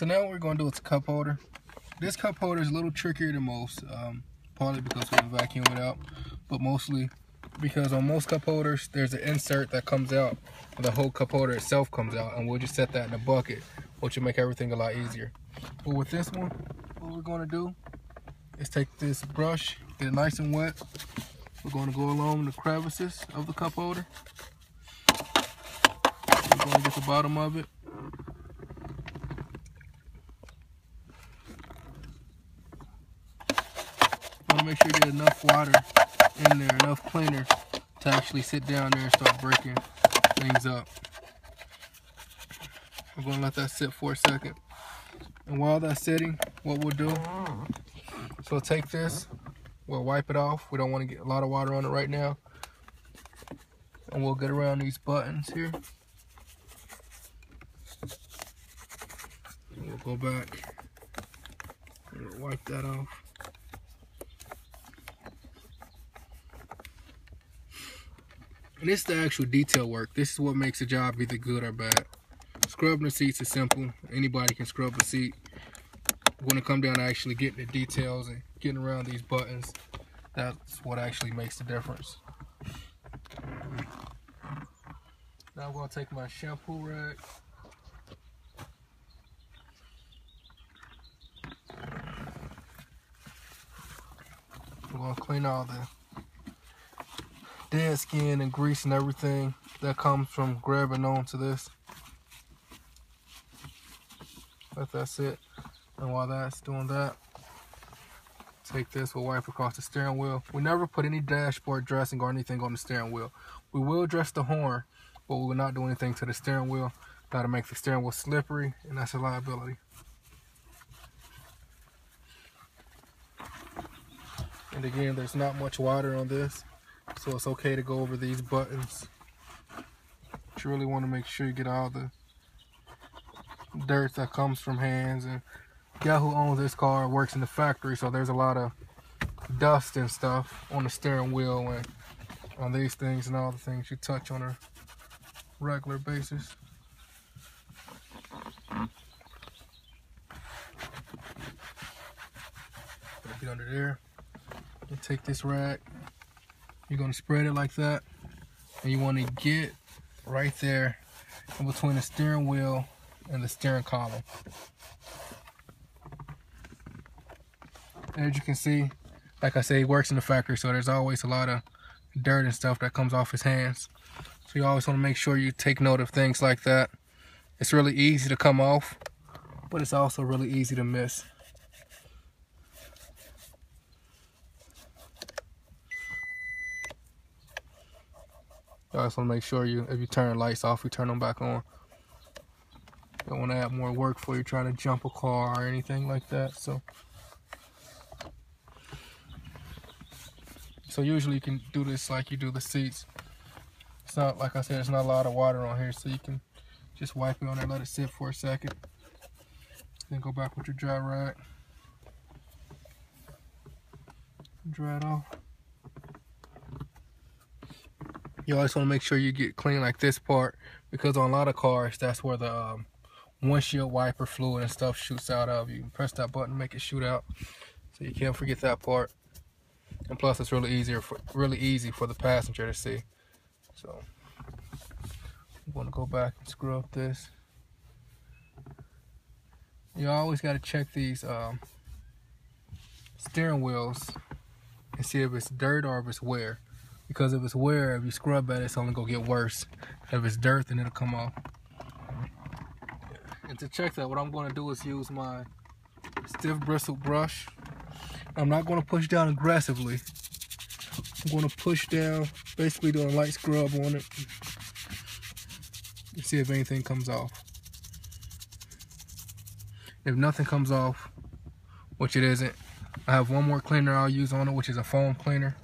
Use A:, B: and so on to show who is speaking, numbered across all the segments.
A: So now what we're going to do is a cup holder. This cup holder is a little trickier than most, partly because we can vacuum it out, but mostly because on most cup holders there's an insert that comes out and the whole cup holder itself comes out, and we'll just set that in a bucket, which will make everything a lot easier. But with this one, what we're going to do is take this brush, get it nice and wet. We're going to go along the crevices of the cup holder. We're going to get the bottom of it. You want to make sure you get enough water in there, enough cleaner to actually sit down there and start breaking things up. We're going to let that sit for a second. And while that's sitting, what we'll do, so take this, we'll wipe it off. We don't want to get a lot of water on it right now. And we'll get around these buttons here. And we'll go back and we'll wipe that off. And this is the actual detail work. This is what makes a job either good or bad. Scrubbing the seats is simple. Anybody can scrub a seat. When it comes down to actually getting the details and getting around these buttons, that's what actually makes the difference. Now I'm going to take my shampoo rag. I'm going to clean all the dead skin and grease and everything that comes from grabbing onto this. Let that sit. And while that's doing that, take this, we'll wipe across the steering wheel. We never put any dashboard dressing or anything on the steering wheel. We will dress the horn, but we will not do anything to the steering wheel. That'll make the steering wheel slippery, and that's a liability. And again, there's not much water on this, so it's okay to go over these buttons. But you really want to make sure you get all the dirt that comes from hands. And the guy who owns this car works in the factory, so there's a lot of dust and stuff on the steering wheel and on these things and all the things you touch on a regular basis. Get under there. And take this rag. You're going to spread it like that, and you want to get right there in between the steering wheel and the steering column. And as you can see, like I say, he works in the factory, so there's always a lot of dirt and stuff that comes off his hands. So you always want to make sure you take note of things like that. It's really easy to come off, but it's also really easy to miss. You always want to make sure if you turn the lights off, you turn them back on. You don't want to add more work for you trying to jump a car or anything like that. So usually you can do this like you do the seats. It's not, like I said, there's not a lot of water on here, so you can just wipe it on there, let it sit for a second. Then go back with your dry rag. Dry it off. You always want to make sure you get clean like this part, because on a lot of cars, that's where the windshield wiper fluid and stuff shoots out of. You can press that button, make it shoot out. So you can't forget that part. And plus, it's really easy for the passenger to see. So I'm going to go back and screw up this. You always got to check these steering wheels and see if it's dirt or if it's wear. Because if it's wear, if you scrub at it, it's only going to get worse. If it's dirt, then it'll come off. And to check that, what I'm going to do is use my stiff bristled brush. I'm not going to push down aggressively. I'm going to push down, basically doing a light scrub on it. And see if anything comes off. If nothing comes off, which it isn't, I have one more cleaner I'll use on it, which is a foam cleaner.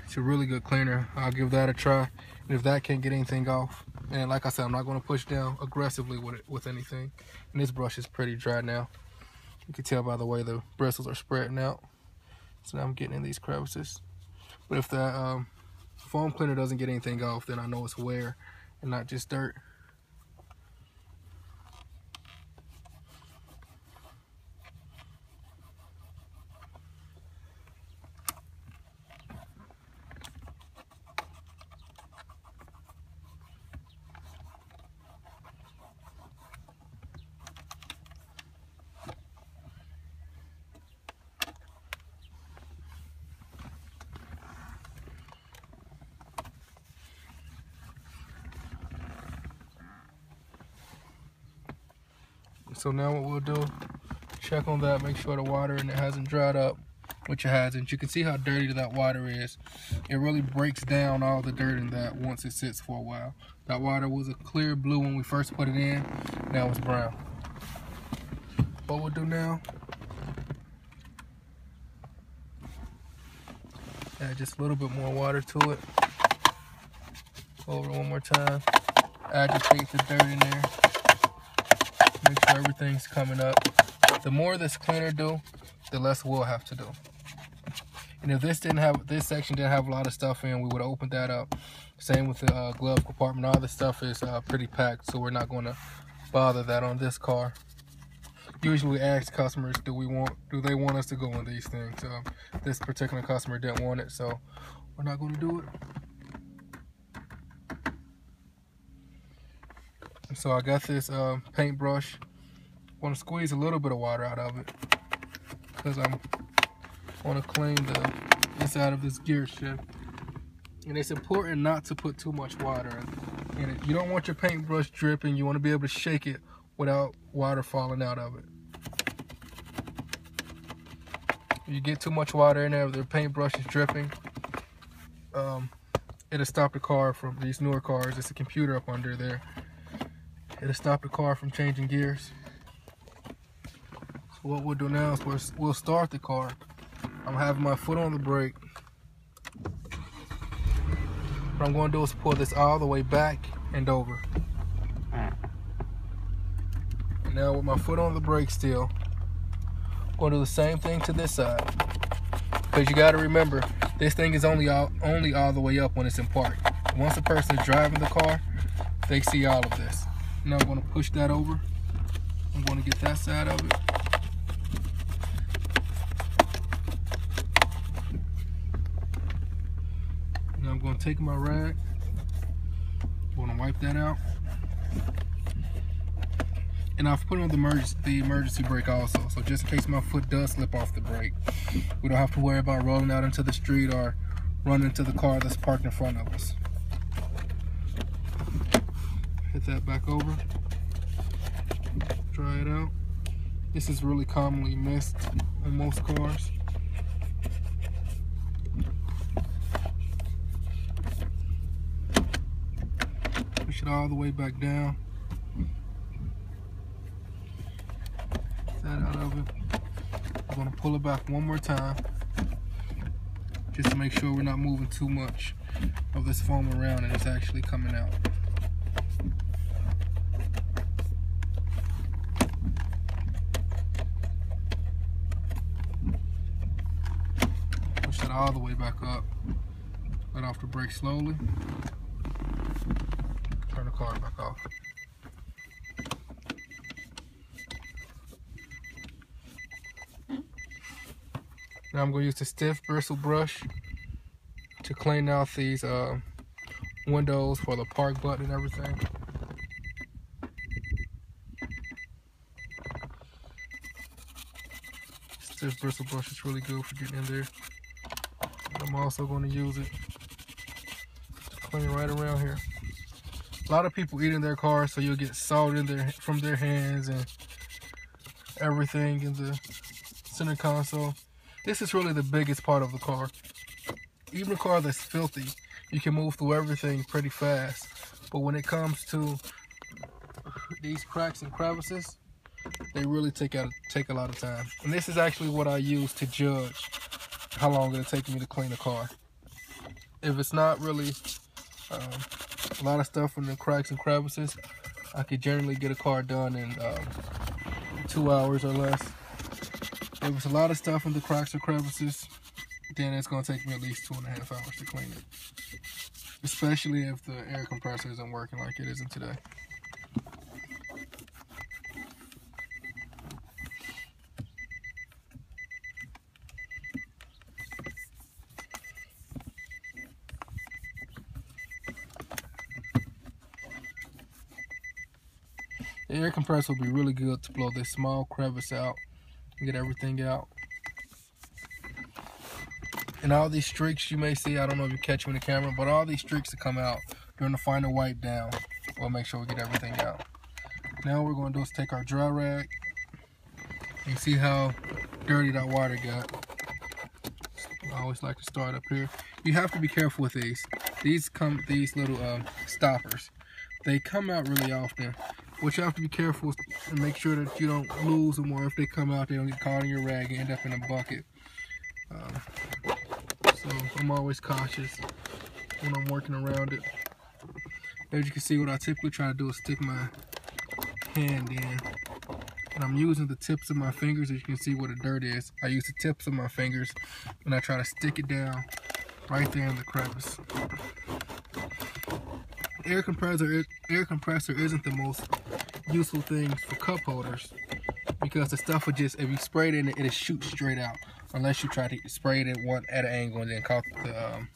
A: It's a really good cleaner. I'll give that a try. And if that can't get anything off, and like I said, I'm not going to push down aggressively with anything. And this brush is pretty dry now. You can tell by the way the bristles are spreading out. So now I'm getting in these crevices. But if that foam cleaner doesn't get anything off, then I know it's wear and not just dirt. So now what we'll do, check on that, make sure the water in it hasn't dried up, which it hasn't. You can see how dirty that water is. It really breaks down all the dirt in that once it sits for a while. That water was a clear blue when we first put it in, now it's brown. What we'll do now, add just a little bit more water to it. Go over one more time. Agitate the dirt in there. Make sure everything's coming up. The more this cleaner do, the less we'll have to do. And if this section didn't have a lot of stuff in, we would have opened that up. Same with the glove compartment. All the stuff is pretty packed, so we're not going to bother that on this car. Usually we ask customers, do they want us to go in these things? This particular customer didn't want it, so we're not going to do it. So I got this paintbrush. I want to squeeze a little bit of water out of it because I want to clean the inside of this gear shift. And it's important not to put too much water in it. You don't want your paintbrush dripping. You want to be able to shake it without water falling out of it. If you get too much water in there, if the paintbrush is dripping, it'll stop the car from, these newer cars, it's a computer up under there. It'll stop the car from changing gears. So what we'll do now is we'll start the car. I'm having my foot on the brake. What I'm going to do is pull this all the way back and over. And now with my foot on the brake still, I'm going to do the same thing to this side. Because you got to remember, this thing is only all the way up when it's in park. Once a person is driving the car, they see all of this. Now I'm going to push that over. I'm going to get that side of it. Now I'm going to take my rag. I'm going to wipe that out. And I've put on the emergency brake also, so just in case my foot does slip off the brake, we don't have to worry about rolling out into the street or running into the car that's parked in front of us. Hit that back over, dry it out. This is really commonly missed on most cars. Push it all the way back down. That out of it. I'm going to pull it back one more time just to make sure we're not moving too much of this foam around and it's actually coming out. Push that all the way back up. Let off the brake slowly. Turn the car back off. Now I'm going to use the stiff bristle brush to clean out these windows for the park button and everything. Stiff bristle brush is really good for getting in there. I'm also going to use it to clean right around here. A lot of people eat in their cars, so you'll get salt in there from their hands and everything in the center console. This is really the biggest part of the car. Even a car that's filthy, you can move through everything pretty fast. But when it comes to these cracks and crevices, they really take a lot of time. And this is actually what I use to judge how long it'll take me to clean a car. If it's not really a lot of stuff in the cracks and crevices, I could generally get a car done in 2 hours or less. If it's a lot of stuff in the cracks or crevices, then it's going to take me at least 2.5 hours to clean it. Especially if the air compressor isn't working like it isn't today. The air compressor will be really good to blow this small crevice out and get everything out. And all these streaks you may see, I don't know if you catch them in the camera, but all these streaks that come out during the final wipe down, we'll make sure we get everything out. Now what we're going to do is take our dry rag and see how dirty that water got. I always like to start up here. You have to be careful with these. These little stoppers. They come out really often. What you have to be careful and make sure that you don't lose them, or if they come out, they don't get caught in your rag and end up in a bucket. So I'm always cautious when I'm working around it. As you can see, what I typically try to do is stick my hand in. And I'm using the tips of my fingers. As you can see where the dirt is, I use the tips of my fingers and I try to stick it down right there in the crevice. Air compressor isn't the most useful thing for cup holders, because the stuff will just, if you spray it in it, it'll shoot straight out, unless you try to spray it at an angle and then caught the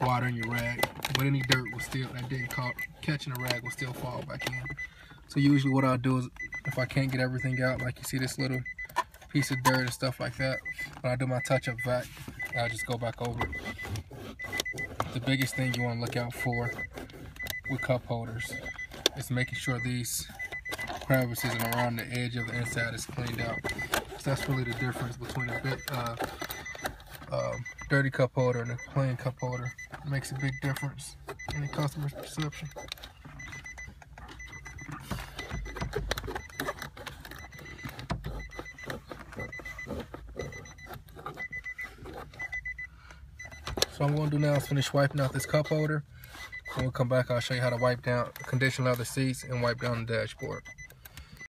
A: water in your rag. But any dirt will still, that didn't catch in the rag, will still fall back in. So usually what I'll do is, if I can't get everything out, like you see this little piece of dirt and stuff like that, when I do my touch-up vac, I'll just go back over it. The biggest thing you want to look out for with cup holders is making sure these crevices and around the edge of the inside is cleaned out. So that's really the difference between a dirty cup holder and a clean cup holder. It makes a big difference in the customer's perception. So what I'm going to do now is finish wiping out this cup holder. When we come back, I'll show you how to wipe down, condition leather seats and wipe down the dashboard.